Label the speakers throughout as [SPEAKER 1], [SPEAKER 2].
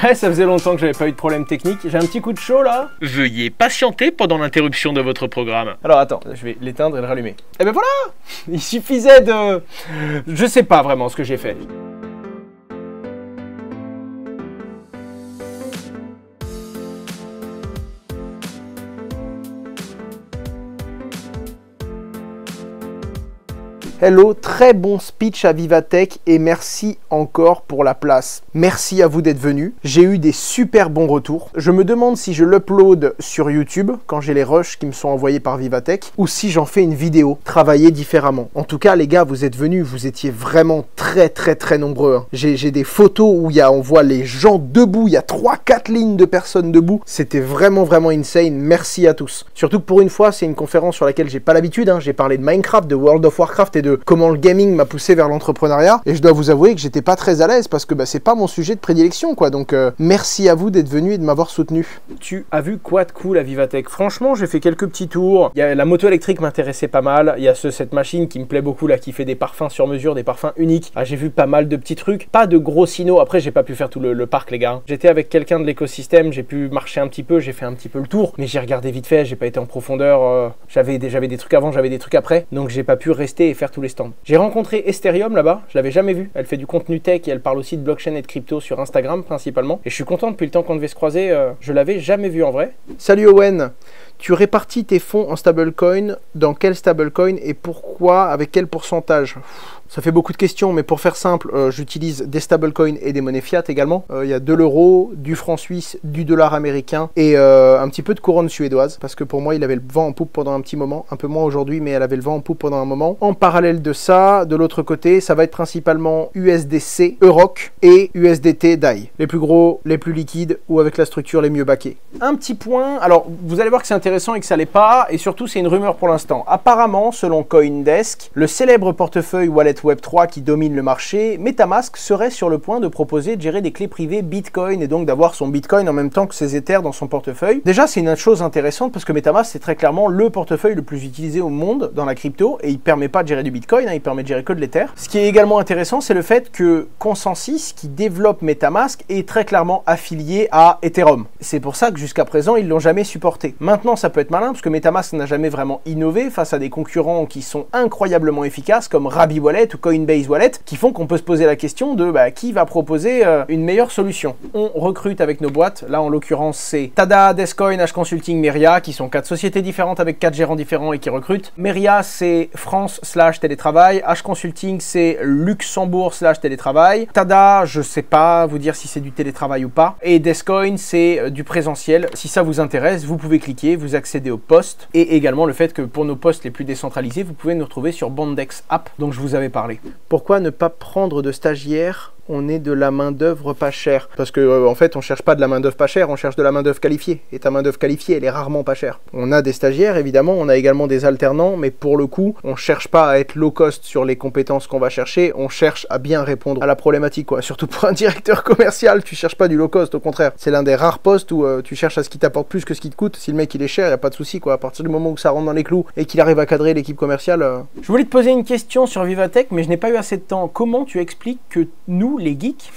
[SPEAKER 1] Ouais, ça faisait longtemps que j'avais pas eu de problème technique. J'ai un petit coup de chaud là.
[SPEAKER 2] Veuillez patienter pendant l'interruption de votre programme.
[SPEAKER 1] Alors attends, je vais l'éteindre et le rallumer. Et ben voilà. Il suffisait de... Je sais pas vraiment ce que j'ai fait. Hello, très bon speech à Vivatech et merci encore pour la place. Merci à vous d'être venus. J'ai eu des super bons retours. Je me demande si je l'upload sur YouTube quand j'ai les rushs qui me sont envoyés par Vivatech ou si j'en fais une vidéo travaillée différemment. En tout cas, les gars, vous êtes venus, vous étiez vraiment très nombreux. Hein. J'ai des photos où on voit les gens debout, il y a 3-4 lignes de personnes debout. C'était vraiment insane. Merci à tous. Surtout que pour une fois, c'est une conférence sur laquelle j'ai pas l'habitude. Hein. J'ai parlé de Minecraft, de World of Warcraft et de comment le gaming m'a poussé vers l'entrepreneuriat, et je dois vous avouer que j'étais pas très à l'aise parce que c'est pas mon sujet de prédilection quoi, donc merci à vous d'être venus et de m'avoir soutenu. Tu as vu quoi de cool à Vivatech? Franchement, j'ai fait quelques petits tours. La moto électrique m'intéressait pas mal, il y a cette machine qui me plaît beaucoup là, qui fait des parfums sur mesure, des parfums uniques. Ah, j'ai vu pas mal de petits trucs, pas de gros sinos. Après, j'ai pas pu faire tout le parc les gars. J'étais avec quelqu'un de l'écosystème, j'ai pu marcher un petit peu, j'ai fait un petit peu le tour, mais j'ai regardé vite fait, j'ai pas été en profondeur. J'avais des trucs avant, j'avais des trucs après, donc j'ai pas pu rester et faire tous les stands. J'ai rencontré Ethereum là-bas, je l'avais jamais vu. Elle fait du contenu tech et elle parle aussi de blockchain et de crypto sur Instagram principalement. Et je suis content depuis le temps qu'on devait se croiser, je l'avais jamais vu en vrai. Salut Owen, tu répartis tes fonds en stablecoin, dans quel stablecoin et pourquoi, avec quel pourcentage? Ça fait beaucoup de questions, mais pour faire simple, j'utilise des stablecoins et des monnaies fiat également. Il y a de l'euro, du franc suisse, du dollar américain et un petit peu de couronne suédoise, parce que pour moi, il avait le vent en poupe pendant un petit moment, un peu moins aujourd'hui, mais elle avait le vent en poupe pendant un moment. En parallèle de ça, de l'autre côté, ça va être principalement USDC, EUROC et USDT DAI. Les plus gros, les plus liquides ou avec la structure les mieux backés. Un petit point, alors vous allez voir que c'est intéressant et que ça l'est pas, et surtout c'est une rumeur pour l'instant. Apparemment, selon CoinDesk, le célèbre portefeuille Wallet Web3 qui domine le marché, MetaMask serait sur le point de proposer de gérer des clés privées Bitcoin et donc d'avoir son Bitcoin en même temps que ses Ethers dans son portefeuille. Déjà, c'est une chose intéressante parce que MetaMask, c'est très clairement le portefeuille le plus utilisé au monde dans la crypto et il permet pas de gérer du Bitcoin, hein, il permet de gérer que de l'Ether. Ce qui est également intéressant, c'est le fait que Consensus, qui développe MetaMask, est très clairement affilié à Ethereum. C'est pour ça que jusqu'à présent, ils l'ont jamais supporté. Maintenant, ça peut être malin parce que MetaMask n'a jamais vraiment innové face à des concurrents qui sont incroyablement efficaces comme Rabi Wallet ou Coinbase Wallet, qui font qu'on peut se poser la question de qui va proposer une meilleure solution. On recrute avec nos boîtes, là en l'occurrence c'est Tada, Descoin, H Consulting, Meria, qui sont 4 sociétés différentes avec 4 gérants différents et qui recrutent. Meria c'est France/télétravail, H Consulting c'est Luxembourg/télétravail, Tada je sais pas vous dire si c'est du télétravail ou pas, et Descoin c'est du présentiel. Si ça vous intéresse, vous pouvez cliquer, vous accédez au poste, et également le fait que pour nos postes les plus décentralisés, vous pouvez nous retrouver sur Bondex App, dont je vous avais parlé. Pourquoi ne pas prendre de stagiaires? On est de la main-d'œuvre pas chère. Parce que en fait, on cherche pas de la main-d'œuvre pas chère, on cherche de la main-d'œuvre qualifiée. Et ta main-d'œuvre qualifiée, elle est rarement pas chère. On a des stagiaires, évidemment, on a également des alternants, mais pour le coup, on cherche pas à être low cost sur les compétences qu'on va chercher, on cherche à bien répondre à la problématique, quoi. Surtout pour un directeur commercial, tu cherches pas du low cost, au contraire. C'est l'un des rares postes où tu cherches à ce qui t'apporte plus que ce qui te coûte. Si le mec il est cher, y a pas de souci, quoi. À partir du moment où ça rentre dans les clous et qu'il arrive à cadrer l'équipe commerciale. Je voulais te poser une question sur Vivatech, mais je n'ai pas eu assez de temps. Comment tu expliques que nous, les geeks,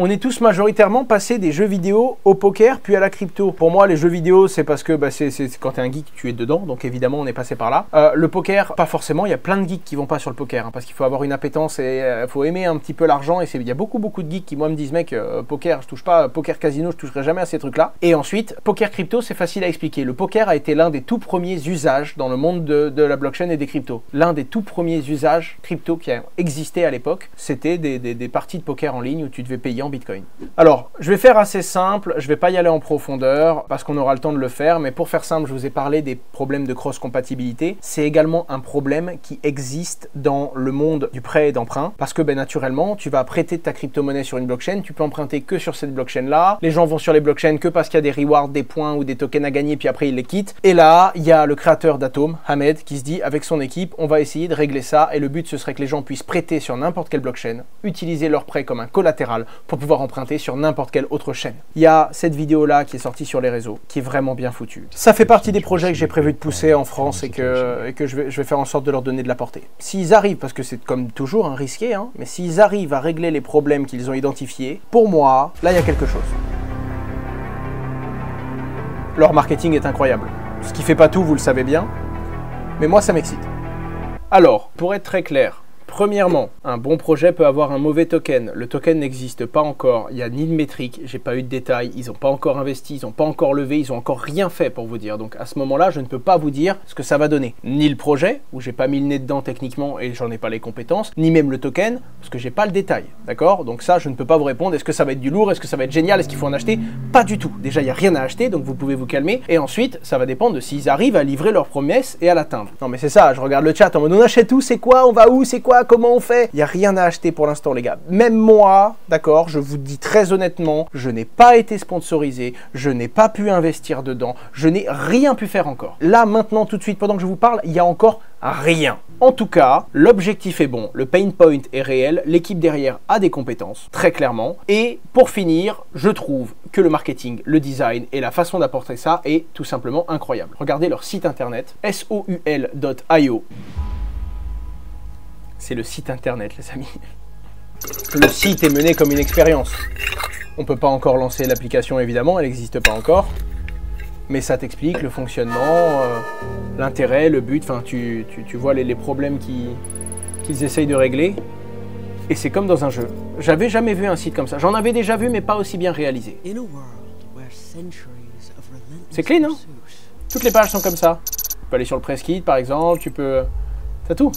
[SPEAKER 1] on est tous majoritairement passés des jeux vidéo au poker puis à la crypto. Pour moi, les jeux vidéo, c'est parce que c'est quand t'es un geek, tu es dedans, donc évidemment, on est passé par là. Le poker, pas forcément, il y a plein de geeks qui vont pas sur le poker, hein, parce qu'il faut avoir une appétence et il faut aimer un petit peu l'argent. Et il y a beaucoup de geeks qui, moi, me disent, mec, poker, je touche pas, poker casino, je toucherai jamais à ces trucs-là. Et ensuite, poker crypto, c'est facile à expliquer. Le poker a été l'un des tout premiers usages dans le monde de la blockchain et des cryptos. L'un des tout premiers usages crypto qui a existé à l'époque, c'était des parties de poker en ligne où tu devais payer en Bitcoin. Alors, je vais faire assez simple, je vais pas y aller en profondeur parce qu'on aura le temps de le faire, mais pour faire simple, je vous ai parlé des problèmes de cross-compatibilité. C'est également un problème qui existe dans le monde du prêt et d'emprunt parce que naturellement, tu vas prêter ta crypto-monnaie sur une blockchain, tu peux emprunter que sur cette blockchain-là. Les gens vont sur les blockchains que parce qu'il y a des rewards, des points ou des tokens à gagner, puis après ils les quittent. Et là, il y a le créateur d'Atom, Hamed, qui se dit avec son équipe, on va essayer de régler ça et le but ce serait que les gens puissent prêter sur n'importe quelle blockchain, utiliser leur prêt comme un collatéral pour pour pouvoir emprunter sur n'importe quelle autre chaîne. Il y a cette vidéo-là qui est sortie sur les réseaux, qui est vraiment bien foutue. Ça fait partie des projets que j'ai prévu de pousser en France et que je vais faire en sorte de leur donner de la portée. S'ils arrivent, parce que c'est comme toujours un risqué, hein, mais s'ils arrivent à régler les problèmes qu'ils ont identifiés, pour moi, là il y a quelque chose. Leur marketing est incroyable. Ce qui fait pas tout, vous le savez bien, mais moi ça m'excite. Alors, pour être très clair, premièrement, un bon projet peut avoir un mauvais token. Le token n'existe pas encore, il n'y a ni de métrique, j'ai pas eu de détails, ils n'ont pas encore investi, ils n'ont pas encore levé, ils n'ont encore rien fait pour vous dire. Donc à ce moment-là, je ne peux pas vous dire ce que ça va donner. Ni le projet, où j'ai pas mis le nez dedans techniquement et j'en ai pas les compétences, ni même le token, parce que j'ai pas le détail. D'accord? Donc ça, je ne peux pas vous répondre. Est-ce que ça va être du lourd? Est-ce que ça va être génial? Est-ce qu'il faut en acheter? Pas du tout. Déjà, il n'y a rien à acheter, donc vous pouvez vous calmer. Et ensuite, ça va dépendre de s'ils arrivent à livrer leurs promesses et à l'atteindre. Non mais c'est ça, je regarde le chat en mode on achète où? C'est quoi? On va où? C'est quoi? Comment on fait? Il n'y a rien à acheter pour l'instant les gars. Même moi, d'accord, je vous dis très honnêtement, je n'ai pas été sponsorisé, je n'ai pas pu investir dedans, je n'ai rien pu faire encore. Là, maintenant, tout de suite, pendant que je vous parle, il y a encore rien. En tout cas, l'objectif est bon, le pain point est réel, l'équipe derrière a des compétences, très clairement. Et pour finir, je trouve que le marketing, le design et la façon d'apporter ça est tout simplement incroyable. Regardez leur site internet, soul.io. C'est le site internet, les amis. Le site est mené comme une expérience. On ne peut pas encore lancer l'application, évidemment, elle n'existe pas encore. Mais ça t'explique le fonctionnement, l'intérêt, le but. Enfin, tu vois les problèmes qu'ils essayent de régler. Et c'est comme dans un jeu. J'avais jamais vu un site comme ça. J'en avais déjà vu, mais pas aussi bien réalisé. C'est clean, hein? Toutes les pages sont comme ça. Tu peux aller sur le press kit, par exemple. Tu peux... T'as tout.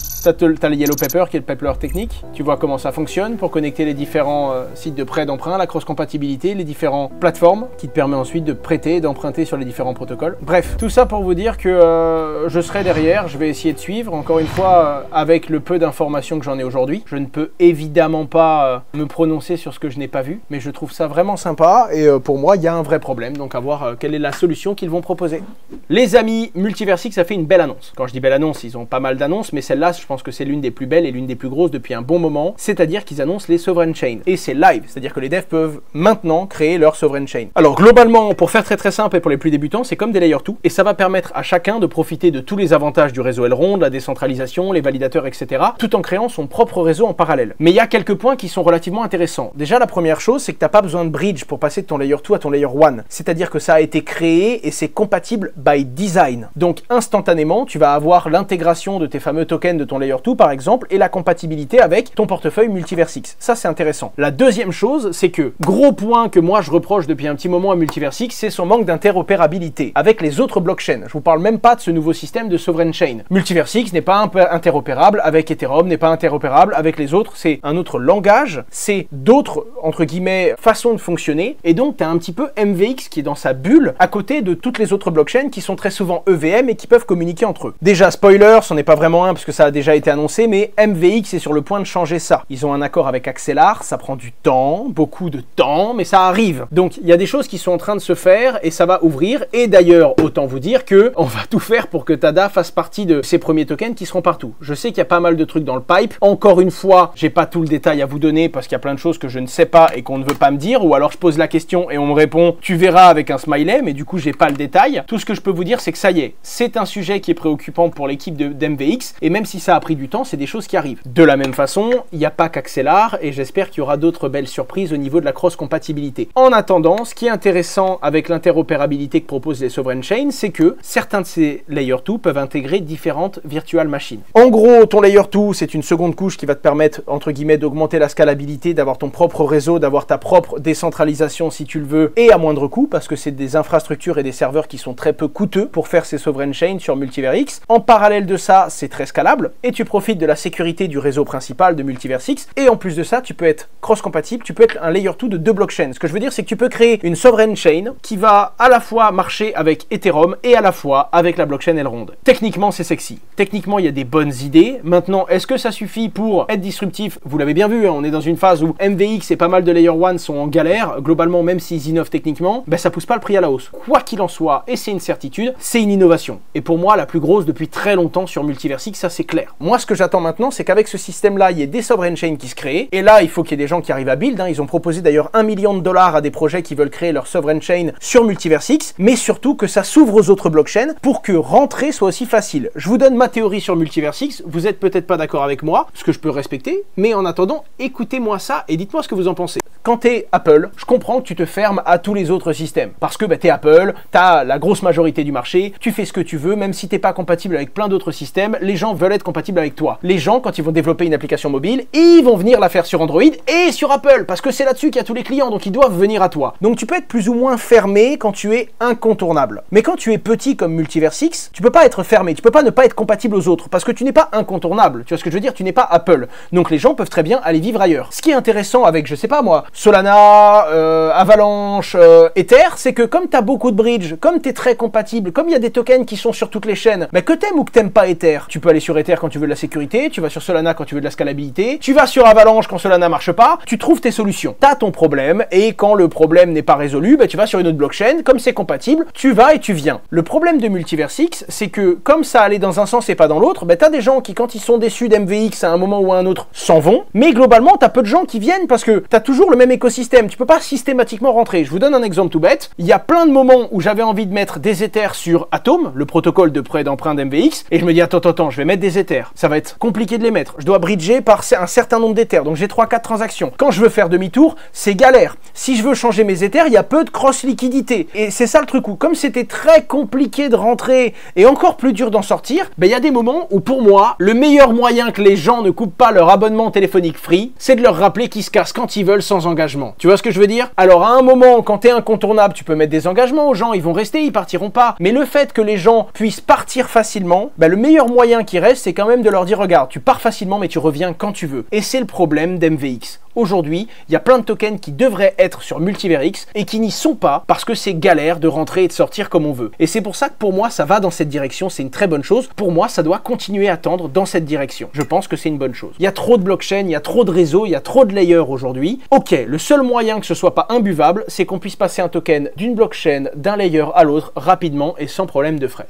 [SPEAKER 1] T'as le Yellow Paper qui est le paper technique. Tu vois comment ça fonctionne pour connecter les différents sites de prêt d'emprunt, la cross-compatibilité, les différentes plateformes qui te permet ensuite de prêter et d'emprunter sur les différents protocoles. Bref, tout ça pour vous dire que je serai derrière, je vais essayer de suivre. Encore une fois, avec le peu d'informations que j'en ai aujourd'hui, je ne peux évidemment pas me prononcer sur ce que je n'ai pas vu, mais je trouve ça vraiment sympa et pour moi, il y a un vrai problème. Donc à voir quelle est la solution qu'ils vont proposer. Les amis, Multiversix a fait une belle annonce. Quand je dis belle annonce, ils ont pas mal d'annonces, mais celle-là, je pense que c'est l'une des plus belles et l'une des plus grosses depuis un bon moment, c'est-à-dire qu'ils annoncent les Sovereign Chain. Et c'est live, c'est-à-dire que les devs peuvent maintenant créer leur Sovereign Chain. Alors globalement, pour faire très simple et pour les plus débutants, c'est comme des Layer 2, et ça va permettre à chacun de profiter de tous les avantages du réseau Elrond, la décentralisation, les validateurs, etc., tout en créant son propre réseau en parallèle. Mais il y a quelques points qui sont relativement intéressants. Déjà, la première chose, c'est que tu n'as pas besoin de bridge pour passer de ton Layer 2 à ton Layer 1, c'est-à-dire que ça a été créé et c'est compatible by design. Donc instantanément, tu vas avoir l'intégration de tes fameux tokens de ton Layer 2 par exemple et la compatibilité avec ton portefeuille Multiversix. Ça c'est intéressant. La deuxième chose, c'est que gros point que moi je reproche depuis un petit moment à Multiversix, c'est son manque d'interopérabilité avec les autres blockchains. Je vous parle même pas de ce nouveau système de Sovereign Chain. Multiversix n'est pas interopérable avec Ethereum, n'est pas interopérable avec les autres, c'est un autre langage, c'est d'autres entre guillemets façons de fonctionner et donc tu as un petit peu MVX qui est dans sa bulle à côté de toutes les autres blockchains qui sont très souvent EVM et qui peuvent communiquer entre eux. Déjà spoiler, ce n'est pas vraiment un parce que ça a déjà été annoncé, mais MVX est sur le point de changer ça. Ils ont un accord avec Axelar, ça prend du temps, beaucoup de temps, mais ça arrive. Donc il y a des choses qui sont en train de se faire et ça va ouvrir. Et d'ailleurs, autant vous dire que on va tout faire pour que Tada fasse partie de ces premiers tokens qui seront partout. Je sais qu'il y a pas mal de trucs dans le pipe. Encore une fois, j'ai pas tout le détail à vous donner parce qu'il y a plein de choses que je ne sais pas et qu'on ne veut pas me dire, ou alors je pose la question et on me répond tu verras avec un smiley, mais du coup j'ai pas le détail. Tout ce que je peux vous dire, c'est que ça y est, c'est un sujet qui est préoccupant pour l'équipe d'MVX, et même si ça a pris du temps, c'est des choses qui arrivent. De la même façon, il n'y a pas qu'Axelar, et j'espère qu'il y aura d'autres belles surprises au niveau de la cross-compatibilité. En attendant, ce qui est intéressant avec l'interopérabilité que proposent les Sovereign Chain, c'est que certains de ces Layer 2 peuvent intégrer différentes virtual machines. En gros, ton Layer 2, c'est une seconde couche qui va te permettre, entre guillemets, d'augmenter la scalabilité, d'avoir ton propre réseau, d'avoir ta propre décentralisation si tu le veux, et à moindre coût, parce que c'est des infrastructures et des serveurs qui sont très peu coûteux pour faire ces Sovereign Chain sur Multiversix. En parallèle de ça, c'est très scalable, et tu profites de la sécurité du réseau principal de Multiversix, et en plus de ça, tu peux être cross-compatible, tu peux être un Layer 2 de deux blockchains. Ce que je veux dire, c'est que tu peux créer une Sovereign Chain qui va à la fois marcher avec Ethereum et à la fois avec la blockchain Elrond. Techniquement, c'est sexy. Techniquement, il y a des bonnes idées. Maintenant, est-ce que ça suffit pour être disruptif? Vous l'avez bien vu, hein, on est dans une phase où MVX et pas mal de Layer 1 sont en galère. Globalement, même s'ils innovent techniquement, ben, ça pousse pas le prix à la hausse. Quoi qu'il en soit, et c'est une certitude, c'est une innovation. Et pour moi, la plus grosse depuis très longtemps sur Multiversix, ça c'est clair. Moi ce que j'attends maintenant, c'est qu'avec ce système-là, il y ait des sovereign chains qui se créent, et là il faut qu'il y ait des gens qui arrivent à build, hein. Ils ont proposé d'ailleurs $1 million à des projets qui veulent créer leur sovereign chain sur Multiversix, mais surtout que ça s'ouvre aux autres blockchains pour que rentrer soit aussi facile. Je vous donne ma théorie sur Multiversix, vous êtes peut-être pas d'accord avec moi, ce que je peux respecter, mais en attendant, écoutez-moi ça et dites-moi ce que vous en pensez. Quand t'es Apple, je comprends que tu te fermes à tous les autres systèmes, parce que t'es Apple, t'as la grosse majorité du marché, tu fais ce que tu veux, même si t'es pas compatible avec plein d'autres systèmes, les gens veulent être compatibles avec toi. Les gens, quand ils vont développer une application mobile, ils vont venir la faire sur Android et sur Apple, parce que c'est là-dessus qu'il y a tous les clients, donc ils doivent venir à toi. Donc tu peux être plus ou moins fermé quand tu es incontournable. Mais quand tu es petit comme Multiversix, tu peux pas être fermé, tu peux pas ne pas être compatible aux autres, parce que tu n'es pas incontournable, tu vois ce que je veux dire, tu n'es pas Apple. Donc les gens peuvent très bien aller vivre ailleurs. Ce qui est intéressant avec, je sais pas moi, Solana, Avalanche, Ether, c'est que comme tu as beaucoup de bridge, comme tu es très compatible, comme il y a des tokens qui sont sur toutes les chaînes, bah que t'aimes ou que t'aimes pas Ether, tu peux aller sur Ether quand tu veux de la sécurité, tu vas sur Solana quand tu veux de la scalabilité, tu vas sur Avalanche quand Solana marche pas, tu trouves tes solutions. Tu as ton problème, et quand le problème n'est pas résolu, bah tu vas sur une autre blockchain, comme c'est compatible, tu vas et tu viens. Le problème de Multiversix, c'est que comme ça allait dans un sens et pas dans l'autre, bah tu as des gens qui, quand ils sont déçus d'MVX à un moment ou à un autre, s'en vont, mais globalement, tu as peu de gens qui viennent parce que tu as toujours le même écosystème, tu peux pas systématiquement rentrer. Je vous donne un exemple tout bête, il y a plein de moments où j'avais envie de mettre des Ethers sur Atom, le protocole de prêt d'emprunt d'MVX, et je me dis attends, je vais mettre des Ethers, ça va être compliqué de les mettre, je dois bridger par un certain nombre d'Ethers, donc j'ai 3-4 transactions. Quand je veux faire demi-tour, c'est galère. Si je veux changer mes Ethers, il y a peu de cross-liquidité, et c'est ça le truc où, comme c'était très compliqué de rentrer, et encore plus dur d'en sortir, il y a des moments où pour moi, le meilleur moyen que les gens ne coupent pas leur abonnement téléphonique free, c'est de leur rappeler qu'ils se cassent quand ils veulent sans engagement. Tu vois ce que je veux dire? Alors à un moment, quand t'es incontournable, tu peux mettre des engagements aux gens, ils vont rester, ils partiront pas. Mais le fait que les gens puissent partir facilement, le meilleur moyen qui reste, c'est quand même de leur dire regarde, tu pars facilement mais tu reviens quand tu veux. Et c'est le problème d'MVX. Aujourd'hui, il y a plein de tokens qui devraient être sur Multiverix et qui n'y sont pas parce que c'est galère de rentrer et de sortir comme on veut. Et c'est pour ça que pour moi, ça va dans cette direction, c'est une très bonne chose. Pour moi, ça doit continuer à tendre dans cette direction. Je pense que c'est une bonne chose. Il y a trop de blockchains, il y a trop de réseaux, il y a trop de layers aujourd'hui. Ok, le seul moyen que ce soit pas imbuvable, c'est qu'on puisse passer un token d'une blockchain, d'un layer à l'autre rapidement et sans problème de frais.